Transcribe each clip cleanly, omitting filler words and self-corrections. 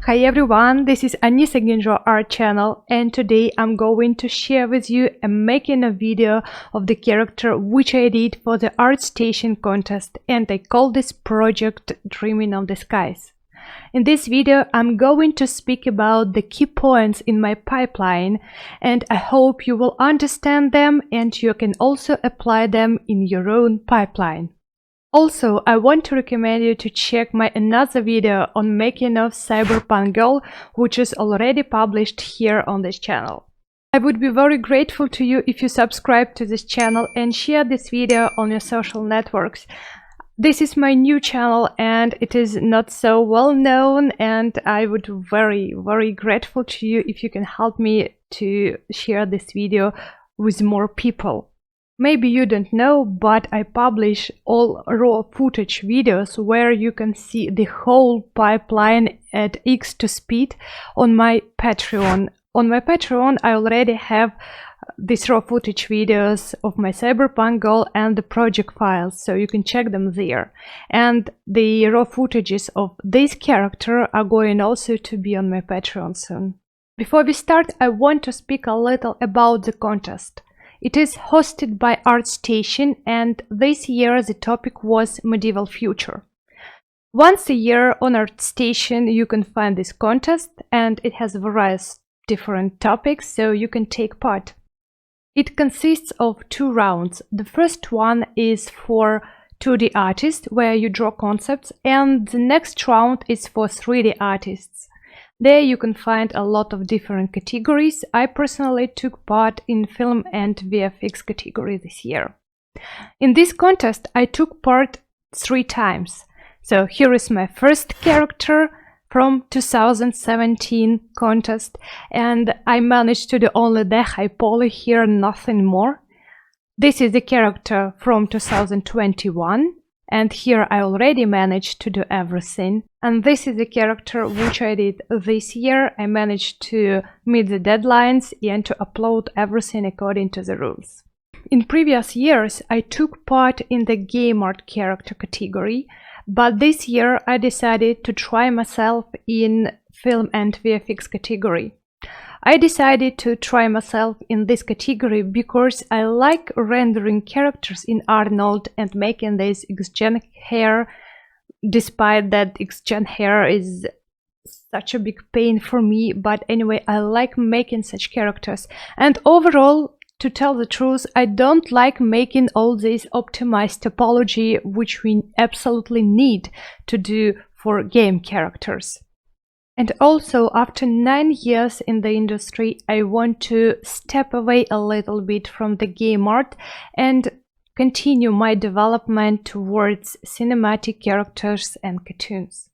Hi everyone, this is xGen art channel, and today I'm going to share with you making a video of the character which I did for the Artstation contest, and I call this project Dreaming of the Skies. In this video I'm going to speak about the key points in my pipeline, and I hope you will understand them and you can also apply them in your own pipeline. Also, I want to recommend you to check my another video on making of cyberpunk girl, which is already published here on this channel. I would be very grateful to you if you subscribe to this channel and share this video on your social networks. This is my new channel and it is not so well known, and I would be very grateful to you if you can help me to share this video with more people. Maybe you don't know, but I publish all raw footage videos where you can see the whole pipeline at X to speed on my Patreon. On my Patreon I already have these raw footage videos of my cyberpunk girl and the project files, so you can check them there. And the raw footages of this character are going also to be on my Patreon soon. Before we start, I want to speak a little about the contest. It is hosted by Artstation, and this year the topic was medieval future. Once a year on Artstation you can find this contest, and it has various different topics, so you can take part. It consists of 2 rounds. The first one is for 2D artists, where you draw concepts, and the next round is for 3D artists. There you can find a lot of different categories. I personally took part in film and VFX category this year. In this contest I took part 3 times. So here is my first character from 2017 contest, and I managed to do only the high poly here, nothing more. This is the character from 2021. And here I already managed to do everything. And this is the character which I did this year. I managed to meet the deadlines and to upload everything according to the rules. In previous years I took part in the game art character category, but this year I decided to try myself in film and VFX category. I decided to try myself in this category because I like rendering characters in Arnold and making this xGen hair, despite that xGen hair is such a big pain for me, but anyway, I like making such characters. And overall, to tell the truth, I don't like making all this optimized topology which we absolutely need to do for game characters. And also, after 9 years in the industry, I want to step away a little bit from the game art and continue my development towards cinematic characters and cartoons.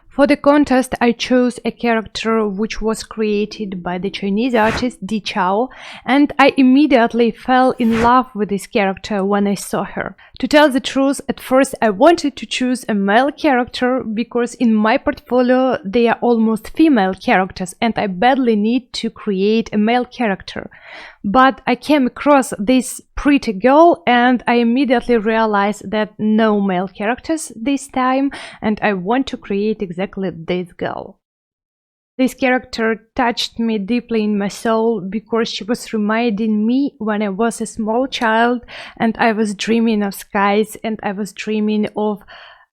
For the contest I chose a character which was created by the Chinese artist Di Chao, and I immediately fell in love with this character when I saw her. To tell the truth, at first I wanted to choose a male character because in my portfolio they are almost female characters and I badly need to create a male character. But I came across this pretty girl and I immediately realized that no male characters this time, and I want to create exactly this girl. This character touched me deeply in my soul because she was reminding me when I was a small child and I was dreaming of skies, and I was dreaming of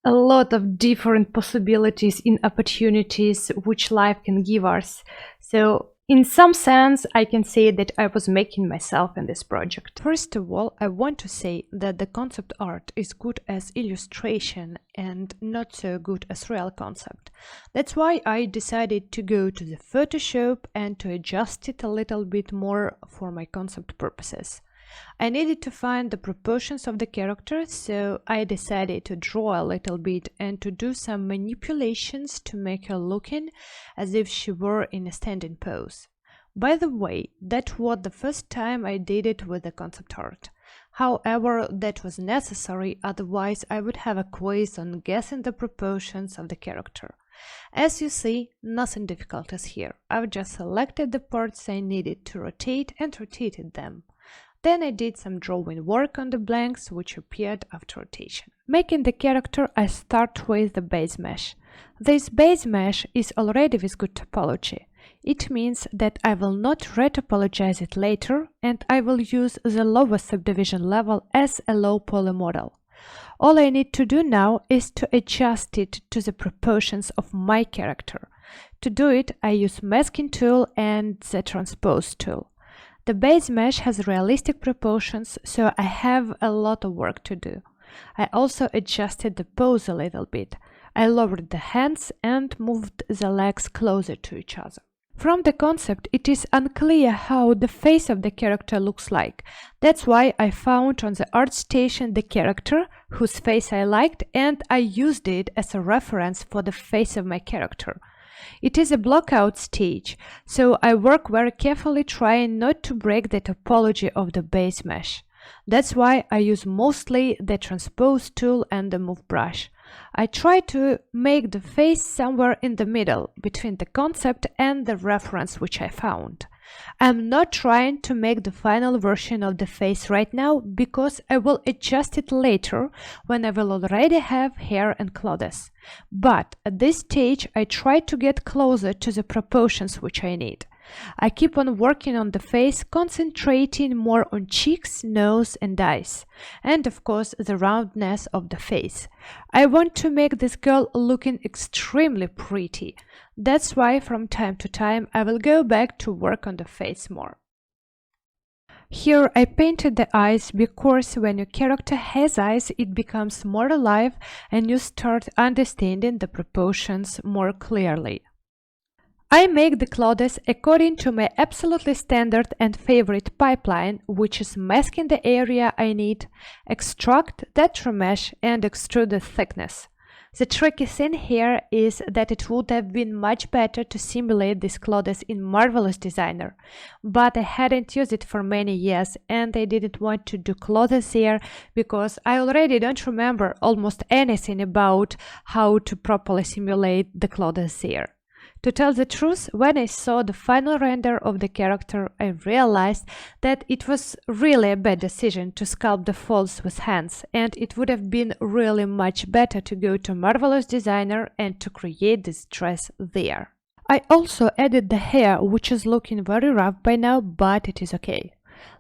a lot of different possibilities and opportunities which life can give us. So in some sense, I can say that I was making myself in this project. First of all, I want to say that the concept art is good as illustration and not so good as real concept. That's why I decided to go to the Photoshop and to adjust it a little bit more for my concept purposes. I needed to find the proportions of the character, so I decided to draw a little bit and to do some manipulations to make her looking as if she were in a standing pose. By the way, that was the first time I did it with the concept art. However, that was necessary, otherwise I would have a quiz on guessing the proportions of the character. As you see, nothing difficult is here. I've just selected the parts I needed to rotate and rotated them. Then I did some drawing work on the blanks which appeared after rotation. Making the character, I start with the base mesh. This base mesh is already with good topology. It means that I will not retopologize it later, and I will use the lowest subdivision level as a low poly model. All I need to do now is to adjust it to the proportions of my character. To do it, I use masking tool and the transpose tool. The base mesh has realistic proportions, so I have a lot of work to do. I also adjusted the pose a little bit. I lowered the hands and moved the legs closer to each other. From the concept, it is unclear how the face of the character looks like. That's why I found on the Artstation the character whose face I liked, and I used it as a reference for the face of my character. It is a blockout stage, so I work very carefully trying not to break the topology of the base mesh. That's why I use mostly the transpose tool and the move brush. I try to make the face somewhere in the middle between the concept and the reference which I found. I'm not trying to make the final version of the face right now because I will adjust it later when I will already have hair and clothes. But at this stage I try to get closer to the proportions which I need. I keep on working on the face, concentrating more on cheeks, nose and eyes, and of course the roundness of the face. I want to make this girl looking extremely pretty. That's why from time to time I will go back to work on the face more. Here I painted the eyes because when your character has eyes it becomes more alive and you start understanding the proportions more clearly. I make the clothes according to my absolutely standard and favorite pipeline, which is masking the area I need, extract that remesh and extrude the thickness. The tricky thing here is that it would have been much better to simulate these clothes in Marvelous Designer, but I hadn't used it for many years and I didn't want to do clothes there because I already don't remember almost anything about how to properly simulate the clothes there. To tell the truth, when I saw the final render of the character, I realized that it was really a bad decision to sculpt the folds with hands, and it would have been really much better to go to Marvelous Designer and to create this dress there. I also added the hair, which is looking very rough by now, but it is okay.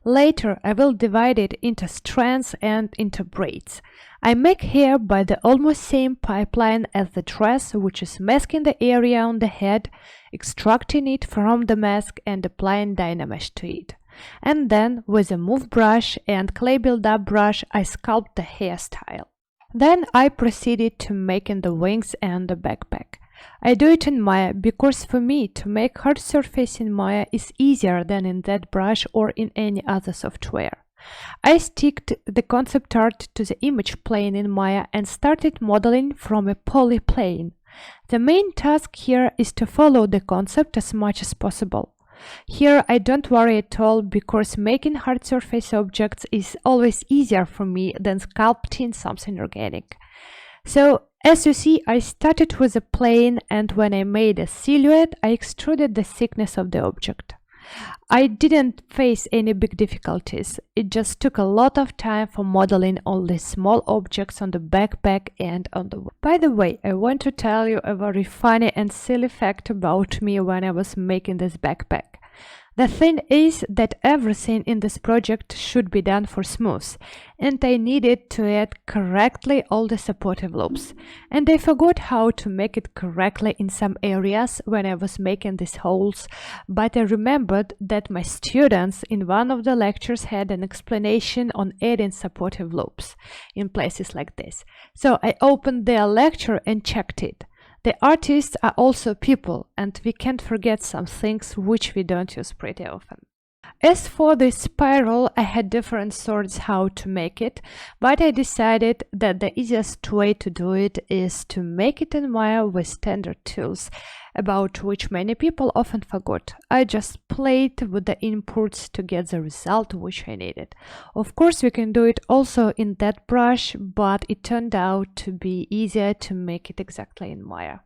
Later, I will divide it into strands and into braids. I make hair by the almost same pipeline as the dress, which is masking the area on the head, extracting it from the mask and applying Dynamesh to it. And then, with a move brush and clay build-up brush, I sculpt the hairstyle. Then I proceeded to making the wings and the backpack. I do it in Maya because for me to make hard surface in Maya is easier than in ZBrush or in any other software. I sticked the concept art to the image plane in Maya and started modeling from a poly plane. The main task here is to follow the concept as much as possible. Here I don't worry at all because making hard surface objects is always easier for me than sculpting something organic. So, as you see, I started with a plane and when I made a silhouette, I extruded the thickness of the object. I didn't face any big difficulties. It just took a lot of time for modeling all these small objects on the backpack and on the wall. By the way, I want to tell you a very funny and silly fact about me when I was making this backpack. The thing is that everything in this project should be done for smooth, and I needed to add correctly all the supportive loops. And I forgot how to make it correctly in some areas when I was making these holes, but I remembered that my students in one of the lectures had an explanation on adding supportive loops in places like this. So I opened their lecture and checked it. The artists are also people, and we can't forget some things which we don't use pretty often. As for the spiral, I had different thoughts how to make it, but I decided that the easiest way to do it is to make it in Maya with standard tools, about which many people often forgot. I just played with the inputs to get the result which I needed. Of course, we can do it also in that brush, but it turned out to be easier to make it exactly in Maya.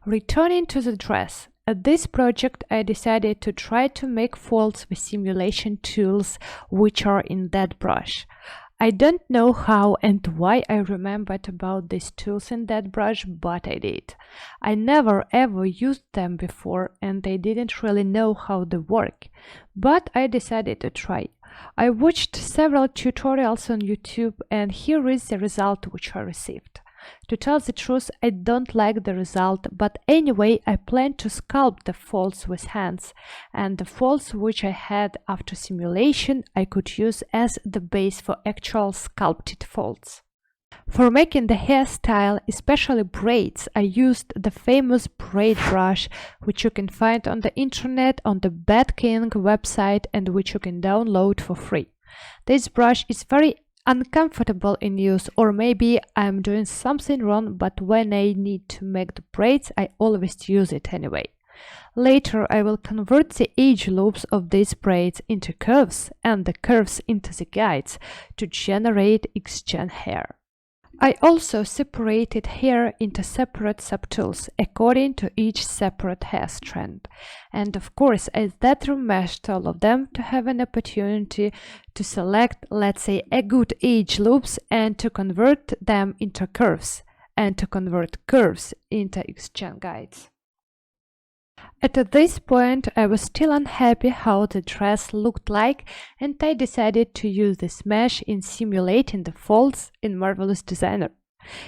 Returning to the dress, At this project I decided to try to make folds with simulation tools which are in Zbrush. I don't know how and why I remembered about these tools in Zbrush, but I did. I never ever used them before and I didn't really know how they work, but I decided to try. I watched several tutorials on YouTube and here is the result which I received. To tell the truth, I don't like the result, but anyway I plan to sculpt the folds with hands, and the folds which I had after simulation I could use as the base for actual sculpted folds. For making the hairstyle, especially braids, I used the famous braid brush which you can find on the internet on the Bad King website and which you can download for free. This brush is very uncomfortable in use, or maybe I'm doing something wrong, but when I need to make the braids I always use it anyway. Later I will convert the edge loops of these braids into curves and the curves into the guides to generate xGen hair. I also separated hair into separate subtools according to each separate hair strand. And of course, I then remeshed all of them to have an opportunity to select, let's say, a good edge loops and to convert them into curves and to convert curves into xGen guides. At this point I was still unhappy how the dress looked like and I decided to use this mesh in simulating the folds in Marvelous Designer.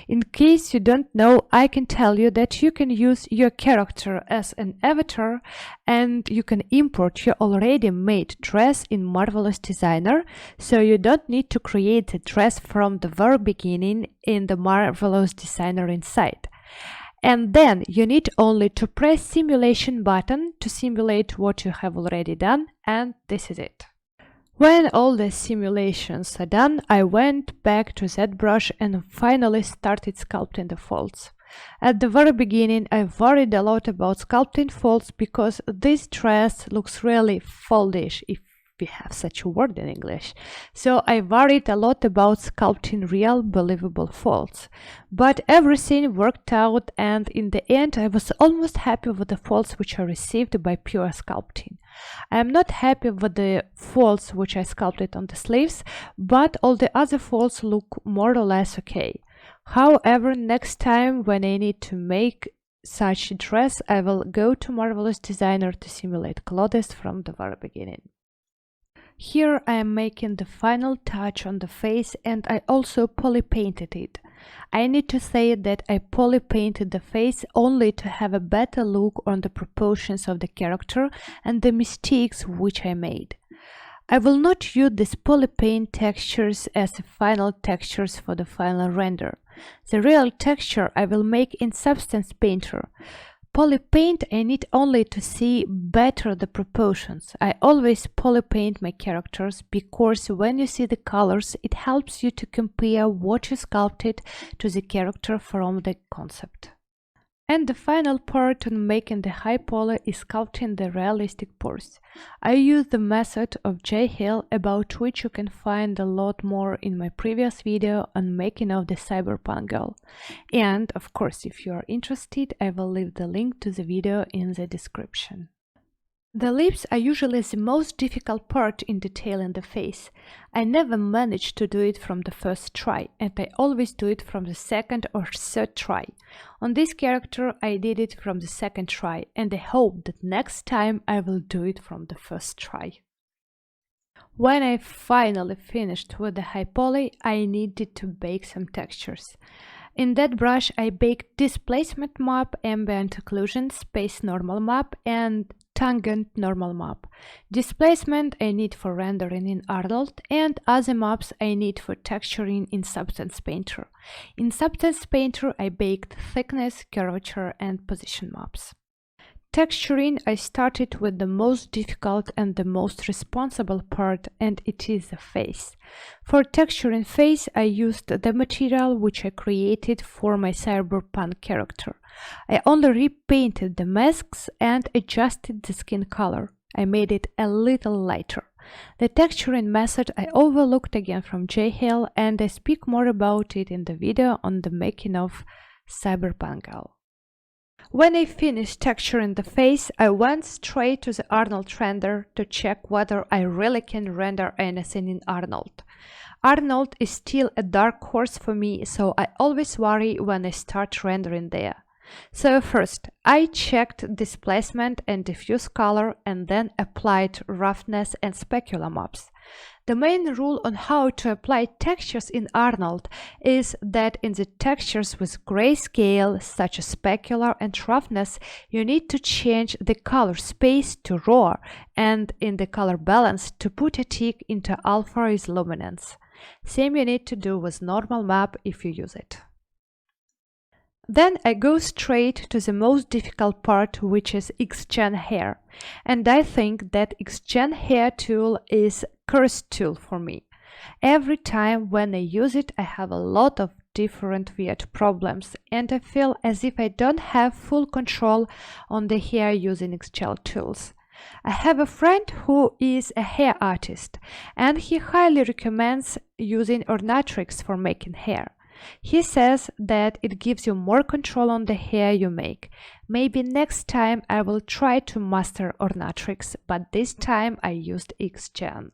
In case you don't know, I can tell you that you can use your character as an avatar and you can import your already made dress in Marvelous Designer, so you don't need to create the dress from the very beginning in the Marvelous Designer inside. And then you need only to press simulation button to simulate what you have already done, and this is it. When all the simulations are done, I went back to Zbrush and finally started sculpting the folds. At the very beginning I worried a lot about sculpting folds because this dress looks really foldish, if we have such a word in English. So I worried a lot about sculpting real believable folds. But everything worked out and in the end I was almost happy with the folds which I received by pure sculpting. I am not happy with the folds which I sculpted on the sleeves, but all the other folds look more or less okay. However, next time when I need to make such a dress, I will go to Marvelous Designer to simulate clothes from the very beginning. Here I am making the final touch on the face and I also poly painted it. I need to say that I poly painted the face only to have a better look on the proportions of the character and the mistakes which I made. I will not use these poly paint textures as the final textures for the final render. The real texture I will make in Substance Painter. Poly paint I need only to see better the proportions. I always poly paint my characters because when you see the colors it helps you to compare what you sculpted to the character from the concept. And the final part on making the high poly is sculpting the realistic pores. I use the method of J. Hill, about which you can find a lot more in my previous video on making of the cyberpunk girl. And of course, if you are interested, I will leave the link to the video in the description. The lips are usually the most difficult part in detailing the face. I never manage to do it from the first try, and I always do it from the second or third try. On this character I did it from the second try, and I hope that next time I will do it from the first try. When I finally finished with the high poly, I needed to bake some textures. In Zbrush I baked displacement map, ambient occlusion, space normal map, and tangent normal map. Displacement I need for rendering in Arnold, and other maps I need for texturing in Substance Painter. In Substance Painter I baked thickness, curvature, and position maps. Texturing I started with the most difficult and the most responsible part, and it is the face. For texturing face I used the material which I created for my cyberpunk character. I only repainted the masks and adjusted the skin color. I made it a little lighter. The texturing method I overlooked again from J. Hill, and I speak more about it in the video on the making of Cyberpunk Girl. When I finished texturing the face, I went straight to the Arnold render to check whether I really can render anything in Arnold. Arnold is still a dark horse for me, so I always worry when I start rendering there. So first, I checked displacement and diffuse color and then applied roughness and specular maps. The main rule on how to apply textures in Arnold is that in the textures with grayscale, such as specular and roughness, you need to change the color space to raw and in the color balance to put a tick into alpha is luminance. Same you need to do with normal map if you use it. Then I go straight to the most difficult part, which is xGen hair. And I think that xGen hair tool is cursed tool for me. Every time when I use it, I have a lot of different weird problems and I feel as if I don't have full control on the hair using xGen tools. I have a friend who is a hair artist and he highly recommends using Ornatrix for making hair. He says that it gives you more control on the hair you make. Maybe next time I will try to master Ornatrix, but this time I used xGen.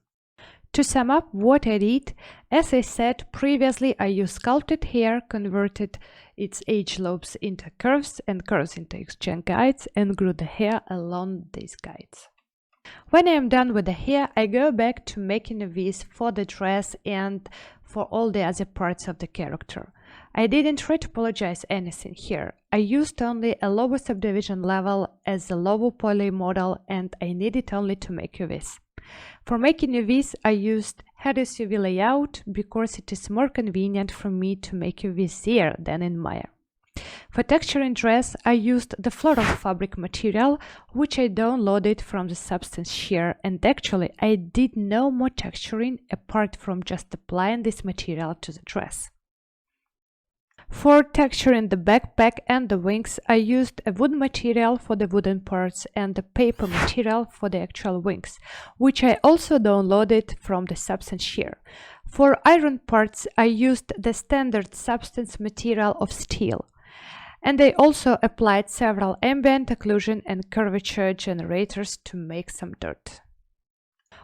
To sum up what I did, as I said previously, I used sculpted hair, converted its edge lobes into curves and curves into xGen guides and grew the hair along these guides. When I am done with the hair, I go back to making a vis for the dress and for all the other parts of the character. I didn't retopologize anything here. I used only a lower subdivision level as the lower poly model and I needed only to make a vis. For making a vis, I used Headers UV layout because it is more convenient for me to make a vis there than in Maya. For texturing dress, I used the floral fabric material, which I downloaded from the Substance Share, and actually I did no more texturing apart from just applying this material to the dress. For texturing the backpack and the wings, I used a wood material for the wooden parts and a paper material for the actual wings, which I also downloaded from the Substance Share. For iron parts, I used the standard Substance material of steel. And I also applied several ambient occlusion and curvature generators to make some dirt.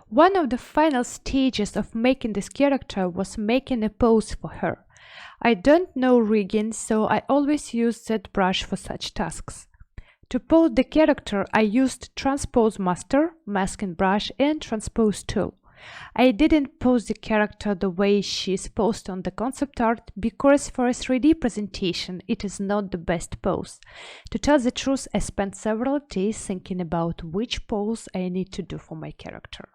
One of the final stages of making this character was making a pose for her. I don't know rigging, so I always use Zbrush for such tasks. To pose the character, I used Transpose Master, Masking Brush and Transpose tool. I didn't pose the character the way she is posed on the concept art because for a 3D presentation it is not the best pose. To tell the truth, I spent several days thinking about which pose I need to do for my character.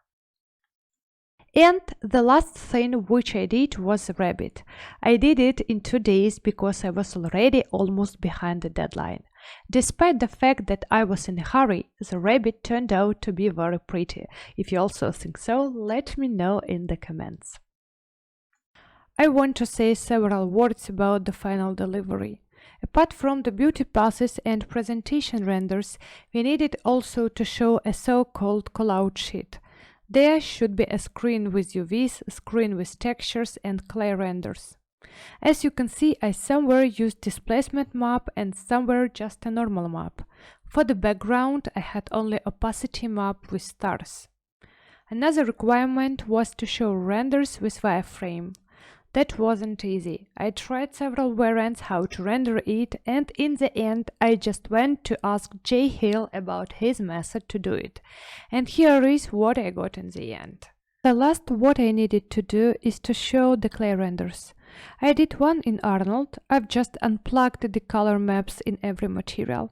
And the last thing which I did was a rabbit. I did it in 2 days because I was already almost behind the deadline. Despite the fact that I was in a hurry, the rabbit turned out to be very pretty. If you also think so, let me know in the comments. I want to say several words about the final delivery. Apart from the beauty passes and presentation renders, we needed also to show a so-called callout sheet. There should be a screen with UVs, a screen with textures and clay renders. As you can see, I somewhere used displacement map and somewhere just a normal map. For the background, I had only opacity map with stars. Another requirement was to show renders with wireframe. That wasn't easy. I tried several variants how to render it, and in the end I just went to ask Jay Hill about his method to do it. And here is what I got in the end. The last what I needed to do is to show the clay renders. I did one in Arnold. I've just unplugged the color maps in every material.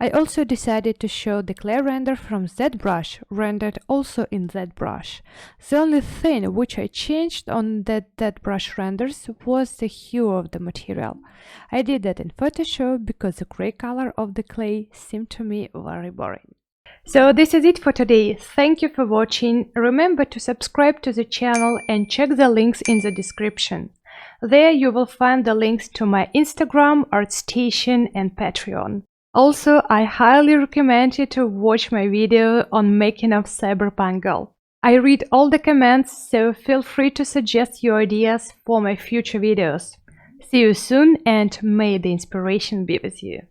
I also decided to show the clay render from Zbrush, rendered also in Zbrush. The only thing which I changed on that Zbrush renders was the hue of the material. I did that in Photoshop because the gray color of the clay seemed to me very boring. So this is it for today. Thank you for watching. Remember to subscribe to the channel and check the links in the description. There you will find the links to my Instagram, Artstation and Patreon. Also, I highly recommend you to watch my video on making of Cyberpunk Girl. I read all the comments, so feel free to suggest your ideas for my future videos. See you soon and may the inspiration be with you.